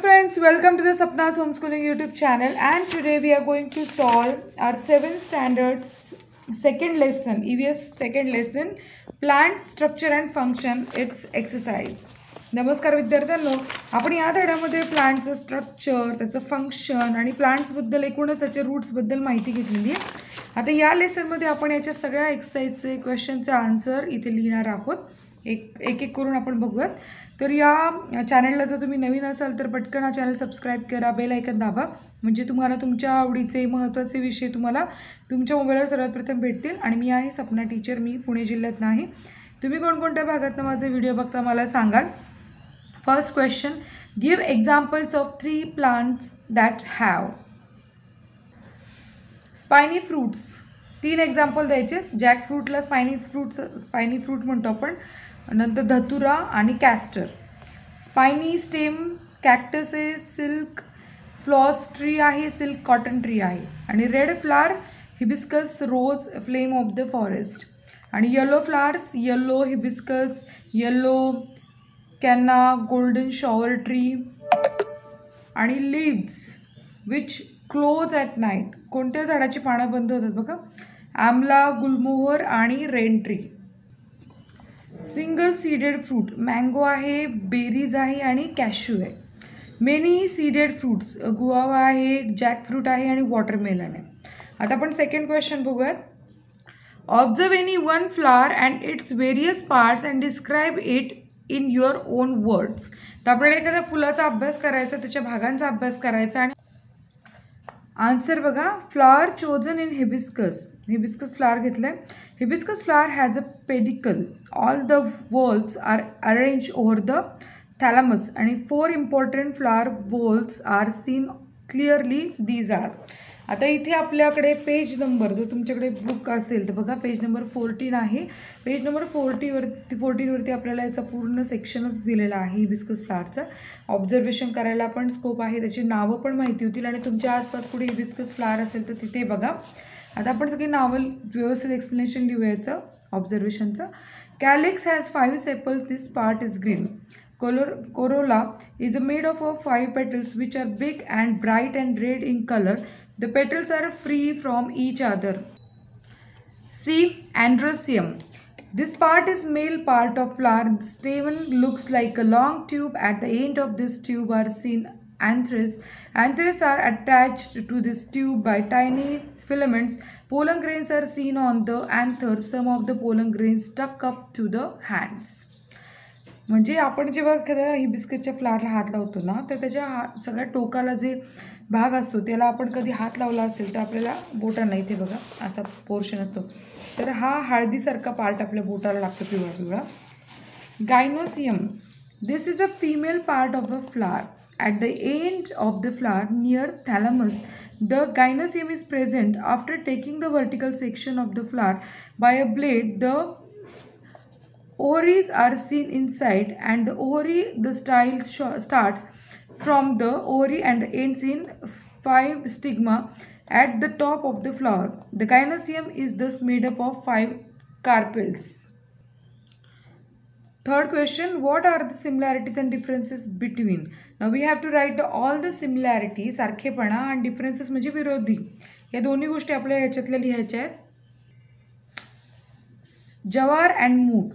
friends, welcome to the Sapna's Homeschooling YouTube channel, and today we are going to solve our 7th standards second lesson, EVS second lesson, plant structure and function, its exercise. नमस्कार विद्यार्थ्यांनो, आपण या धड्यामध्ये प्लांटचं structure, त्याचं function आणि प्लांट्सबद्दल एकूणच त्याचे रूट्सबद्दल माहिती घेतलेली आहे. आता या लेसनमध्ये आपण याच्या सगळ्या एक्सरसाइजचे क्वेश्चनचे आन्सर इथे लिहिणार आहोत. एक एक करून आपण बघूयात. तर या चॅनलला जर तुम्ही नवीन असाल तर पटकन हा चॅनल सबस्क्राईब करा, बेल आयकन दाबा, म्हणजे तुम्हाला तुमच्या आवडीचे महत्त्वाचे विषय तुम्हाला तुमच्या मोबाईलवर सर्वात प्रथम भेटतील. आणि मी आहे सपना टीचर, मी पुणे जिल्ह्यात नाही. तुम्ही कोणकोणत्या भागातनं माझे व्हिडिओ बघता मला सांगाल. First question, give examples of 3 plants that have spiny fruits. 3 example द्यायचे. जॅकफ्रूटला स्पायनी फ्रूट म्हणतो आपण. नंतर धतुरा आणि कॅस्टर. स्पायनी स्टेम कॅक्टस आहे, सिल्क फ्लॉस ट्री आहे, सिल्क कॉटन ट्री आहे. आणि red flower hibiscus rose flame of the forest. आणि yellow flowers yellow hibiscus, yellow canna, golden shower tree. आणि leaves which close at night. कोणत्या झाडाची पानं बंद होतात बघा. आमला, गुलमोहर आणि rain tree. Single seeded fruit mango आहे, बेरीज आहे आणि कॅश्यू आहे. मेनी सीडेड फ्रूट्स गुआवा आहे, जॅकफ्रूट आहे आणि वॉटरमेलन आहे. आता आपण सेकंड क्वेश्चन बघूयात. Observe any one flower and it's various parts and describe it in your on words. तर आपल्याला एखाद्या फुलाचा अभ्यास करायचा, त्याच्या भागांचा अभ्यास करायचा. आणि आन्सर बघा. Flower chosen in hibiscus flower घेतलं आहे. Hibiscus flower has a pedicel. All the whorls are arrange over the thalamus. आणि 4 important flower whorls are seen clearly. These are. आता इथे आपल्याकडे पेज नंबर, जर तुमच्याकडे बुक असेल तर बघा, पेज नंबर 14 आहे. पेज नंबर 14वरती आपल्याला याचा पूर्ण सेक्शनच दिलेला आहे हिबिस्कस फ्लावरचा. ऑब्झर्वेशन करायला पण स्कोप आहे, त्याची नावं पण माहिती होतील. आणि तुमच्या आसपास कुठे हिबिस्कस फ्लावर असेल तर तिथे बघा. आता आपण सगळी नावं व्यवस्थित एक्सप्लेनेशन लिहूयाचं ऑब्झर्वेशनचं. Calyx has 5 sepals, this part is green. Corolla is made of 5 petals which are big and bright and red in color. The petals are free from each other. C. Androecium. This part is male part of flower. The stamen looks like a long tube. At the end of this tube are seen anthers. Anthers are attached to this tube by tiny filaments. Pollen grains are seen on the anthers. Some of the pollen grains stuck up to the hands. म्हणजे आपण जेव्हा एखाद्या हिबिस्कसच्या फ्लावरला हात लावतो ना, तर त्याच्या सगळ्या टोकाला जे भाग असतो त्याला आपण कधी हात लावला असेल तर आपल्याला बोटांना इथे बघा असा पोर्शन असतो, तर हा हळदीसारखा पार्ट आपल्या बोटाला लागतो, पिवळा पिवळा. Gynoecium. This is a female part of a flower. At the end of the flower near thalamus the gynoecium is present. After taking the vertical section of the flower by a blade, the ovaries are seen inside, and the ovary, the style starts from the ovary and ends in 5 stigma at the top of the flower. The gynoecium is thus made up of 5 carpels. Third question, what are the similarities and differences between? Now we have to write all the similarities, सारखेपणा, and differences म्हणजे विरोधी. या दोन्ही गोष्टी आपल्याला याच्यातल्या लिहायच्या आहेत. जवार अँड मूग.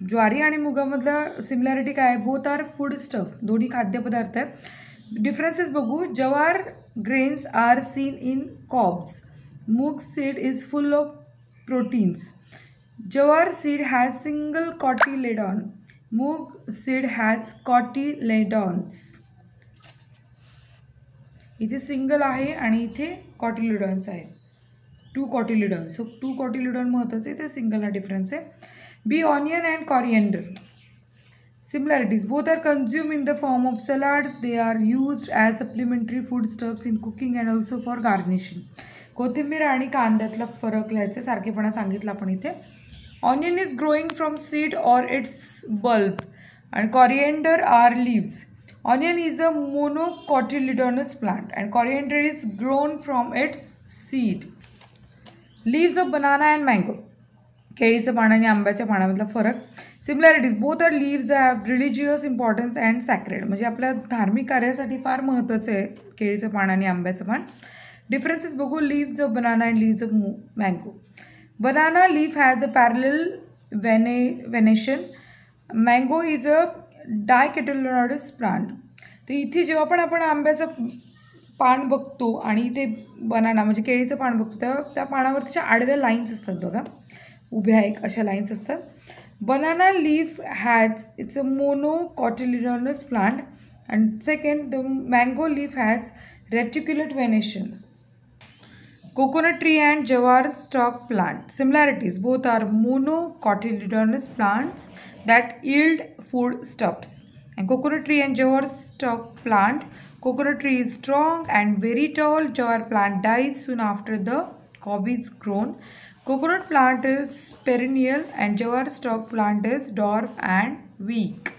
ज्वारी आणि मुगामधला सिमिलॅरिटी काय आहे? Both are food stuff. दोन्ही खाद्यपदार्थ आहेत. डिफरन्सेस बघू. Jowar grains are seen in cobs. Moong seed is full of proteins. Jowar seed has single cotyledon. Moong seed has cotyledons. इथे सिंगल आहे आणि इथे कॉटिलेडॉन्स आहे. 2 कॉटिलिडॉन. सो 2 कॉटिलिडॉन महत्त्वाचे, ते सिंगल हा डिफरन्स आहे. B. Onion and coriander. Similarities. Both are consume in the form of salads. They are used as supplementary food stuffs in cooking and also for garnishing. कोथिंबीर आणि कांद्यातला फरक लिहायचा, सारखेपणा सांगितला आपण इथे. Onion is growing from seed or its bulb. And coriander are leaves. Onion is a monocotyledonous plant and coriander is grown from its seed. Leaves of banana and mango. केळीचं पान आणि आंब्याच्या पानामधला फरक. Similarities, both are leaves have religious importance and sacred, म्हणजे आपल्या धार्मिक कार्यासाठी फार महत्त्वाचं आहे केळीचं पान आणि आंब्याचं पान. डिफरन्सेस बघू. Leaves of banana and leaves of mango. Banana leaf has a parallel venation. Mango is a dicotyledonous plant. तर इथे जेव्हा पण आपण आंब्याचं पान बघतो आणि इथे बनाना म्हणजे केळीचं पान बघतो तेव्हा त्या पानावर त्याच्या आडव्या लाईन्स असतात बघा, उभ्या एक अशा लाईन्स असतात. Banana leaf has its a monocotyledonous plant and second the mango leaf has reticulate venation. Coconut tree and jawar stalk plant. Similarities, both are monocotyledonous plants that yield food stuffs. And coconut tree and jawar stalk plant. Coconut tree is strong and very tall. Jawar plant dies soon after the cob is grown. Coconut plant is perennial and jawar stalk plant is dwarf and weak.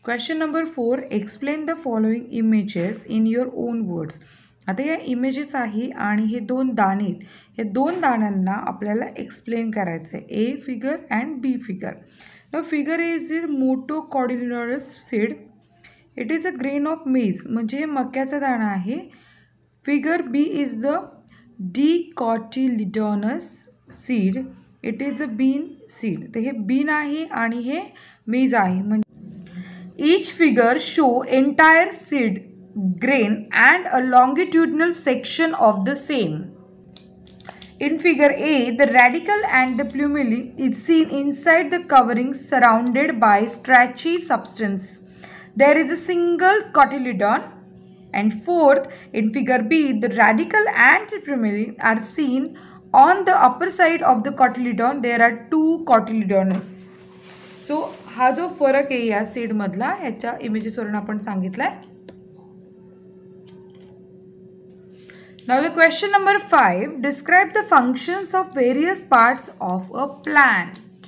Question number 4. Explain the following images in your own words. आता या images आहे आणि हे दोन दाणे आहेत, हे दोन दाण्यांना आपल्याला एक्सप्लेन करायचं आहे. A figure and B figure. न figure is the monocotyledonous seed. It is a grain of maize, म्हणजे मक्याचा दाणा आहे. Figure B is the dicotyledonous seed. It is a bean seed. तर हे बीन आहे आणि हे मेज आहे. म्हणजे each figure show entire seed grain and a longitudinal section of the same. In figure A, the radicle and the plumule is seen inside the covering surrounded by starchy substance. There is a single cotyledon. And fourth, in figure B, the radicle and the plumule are seen on the upper side of the cotyledon. There are two cotyledons. So हा जो फरक आहे या seed मधला ह्याच्या इमेजेसवरून आपण सांगितलाय. Now the question number 5, describe the functions of various parts of a plant.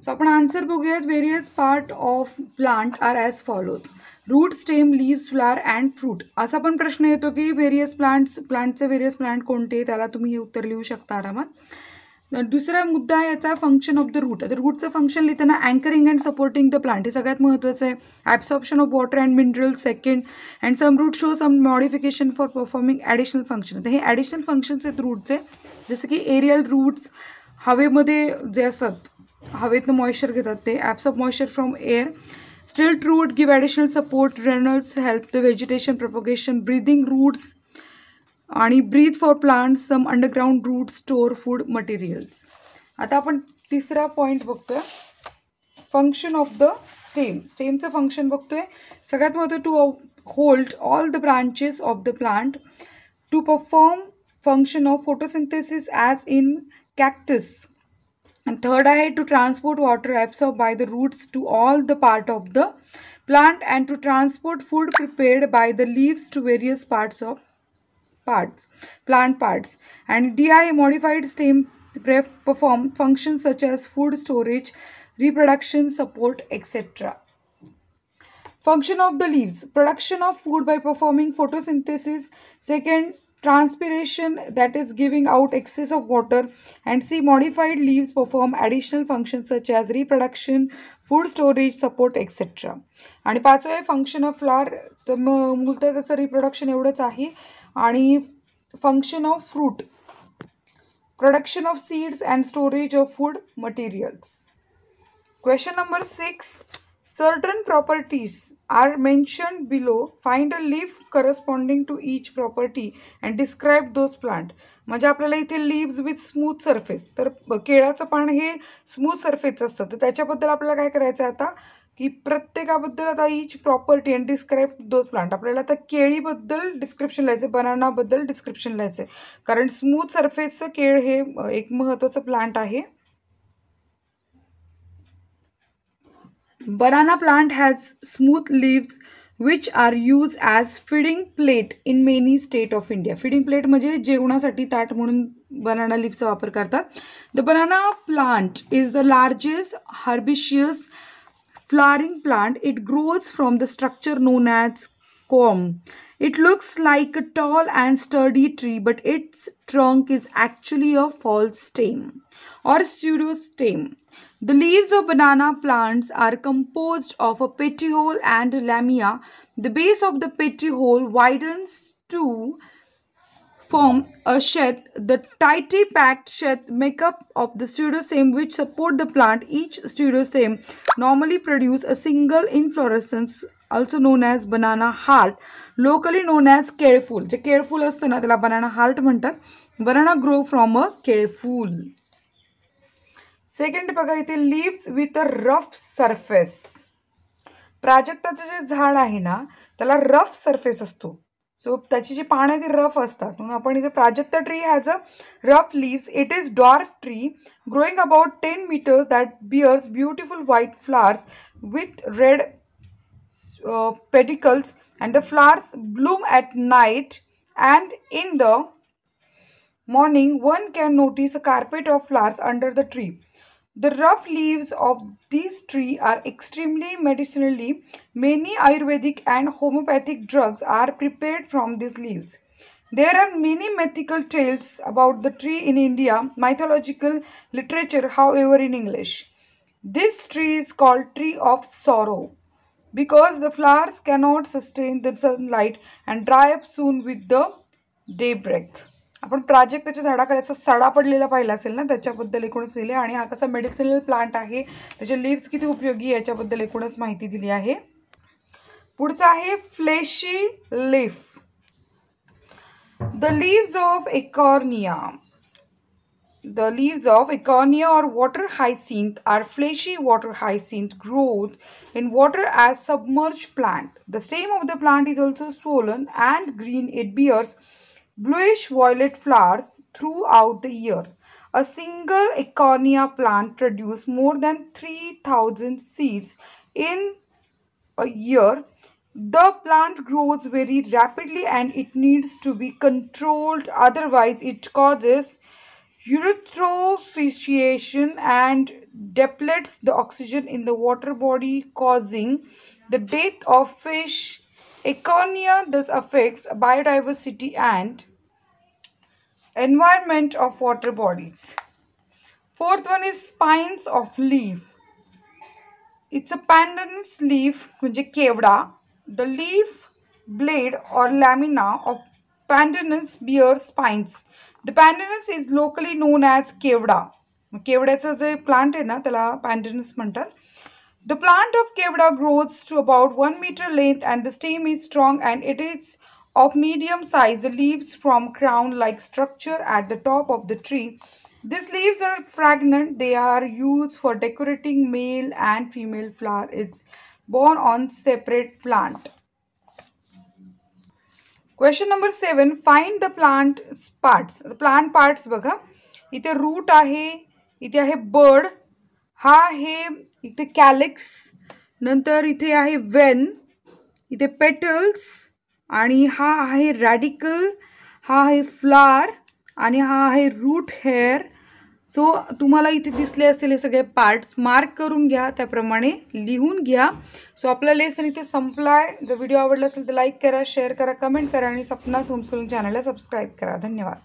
So आपण answer बघूयात. Various part of plant are as follows. Root, stem, leaves, flower and fruit. असा पण प्रश्न येतो की various plantचे various plant कोणते, त्याला तुम्ही हे उत्तर लिहू शकता आरामात. दुसरा मुद्दा याचा फंक्शन ऑफ द रूट. तर रूटचं फंक्शन लिहिताना anchoring and supporting the plant हे सगळ्यात महत्त्वाचं आहे. Absorption of water and mineral second. And some root show some modification for performing additional function. तर हे ॲडिशनल फंक्शन्स आहेत रूटचे, जसं की एरियल रूट्स हवेमध्ये जे असतात, हवेतनं मॉइश्चर घेतात ते absorb moisture from air. Stilt root give additional support. Runners help the vegetation propagation. Breathing roots आणि breathe for plants. Some underground root store food materials. आता आपण तिसरा पॉईंट बघतोय, फंक्शन ऑफ द स्टेम. स्टेमचं function बघतोय. सगळ्यात महत्त्वाचं to hold all the branches of the plant. To perform function of photosynthesis as in cactus. And third आहे to transport water absorbed by the roots to all the part of the plant and to transport food prepared by the leaves to various plant parts. And D आहे modified stem perform functions such as food storage, reproduction, support, etc. Function of the leaves. Production of food by performing photosynthesis. Second, transpiration, that is giving out excess of water. And C, modified leaves perform additional functions such as reproduction, food storage, support, etc. आणि पाचवं आहे function of flower. तर मूलतः त्याचं reproduction एवढंच आहे. आणि function of fruit, production of seeds and storage of food materials. Question number 6, certain properties are mentioned below. Find a leaf corresponding to each property and describe those plant. म्हणजे आपल्याला इथे leaves with smooth surface. तर केळाचं पान हे smooth surface असतं. तर त्याच्याबद्दल आपल्याला काय करायचं आहे आता की प्रत्येकाबद्दल आता each property and describe those plant. आपल्याला आता केळीबद्दल डिस्क्रिप्शन लिहायचं, बनानाबद्दल डिस्क्रिप्शन लिहायचं आहे, कारण स्मूथ सरफेसचं केळ हे एक महत्त्वाचं प्लांट आहे. Banana plant has smooth leaves which are used as feeding plate in many state of India. Feeding plate म्हणजे जेवणासाठी ताट म्हणून बनाना लीफचा वापर करतात. The banana plant is the largest herbaceous flowering plant. It grows from the structure known as corm. It looks like a tall and sturdy tree, but its trunk is actually a false stem or pseudostem. The leaves of banana plants are composed of a petiole and lamina. The base of the petiole widens to form a sheath. The tightly packed sheath make up of the pseudostem which support the plant. Each pseudostem normally produce a single inflorescence, also known as banana heart, locally known as केळफूल. जे केळफूल असतं ना त्याला banana heart म्हणतात. Banana grow from a केळफूल. Second बघा इथे leaves with a rough surface. प्राजक्ताचं जे झाड आहे ना त्याला रफ सरफेस असतो. सो त्याची जी पानं आहे ती रफ असतात. म्हणून आपण इथे Prajakta tree has a rough leaves. It is dwarf tree growing about 10 meters that bears beautiful white flowers with red pedicles, and the flowers bloom at night, and in the morning one can notice a carpet of flowers under the tree. The rough leaves of this tree are extremely medicinally. Many Ayurvedic and homeopathic drugs are prepared from these leaves. There are many mythical tales about the tree in India, mythological literature, however, in English. This tree is called tree of sorrow because the flowers cannot sustain the sunlight and dry up soon with the daybreak. आपण प्राजक्ताच्या झाडाखाली असा सडा पडलेला पाहिला असेल ना, त्याच्याबद्दल एकूणच दिले. आणि हा कसा मेडिसिनल प्लांट आहे, त्याचे लिव्स किती उपयोगी याच्याबद्दल एकूणच माहिती दिली आहे. पुढचा आहे fleshy leaf. The leaves of एकॉर्निया. The leaves of Econia or water hyacinth are fleshy. Water hyacinth grows in water as submerged plant. The stem of the plant is also swollen and green. It bears bluish violet flowers throughout the year. A single Econia plant produces more than 3,000 seeds in a year. The plant grows very rapidly and it needs to be controlled, otherwise it causes eutrophication and depletes the oxygen in the water body, causing the death of fish. Econia thus affects biodiversity and environment of water bodies. Fourth one is spines of leaf. It's a pandanus leaf, म्हणजे केवडा. The leaf blade or lamina of pandanus bears spines. The pandanus is locally known as केवडा. केवड्याचं जे plant आहे ना त्याला pandanus म्हणतात. The plant of केवडा grows to about 1 meter length and the stem is strong and it is of medium size. The leaves form crown-like structure at the top of the tree. These leaves are fragrant. They are used for decorating male and female flower. It's borne on separate plant. Question number 7. Find the plant parts. The plant parts बघा. इथे route आहे, इथे आहे bird, हा आहे इथे calyx, नंतर इथे आहे वेन, इथे पेटल्स, आणि हा आहे रॅडिकल, हा आहे फ्लावर, आणि हा आहे रूट हेअर. सो तुम्हाला इथे दिसले असतील हे सगळे पार्ट्स. मार्क करून घ्या, त्याप्रमाणे लिहून घ्या. सो आपला लेसन इथे संपलाय. जर व्हिडिओ आवडला असेल तर लाईक करा, शेअर करा, कमेंट करा आणि सपनाच होमस्कूलिंग चॅनलला सबस्क्राईब करा. धन्यवाद.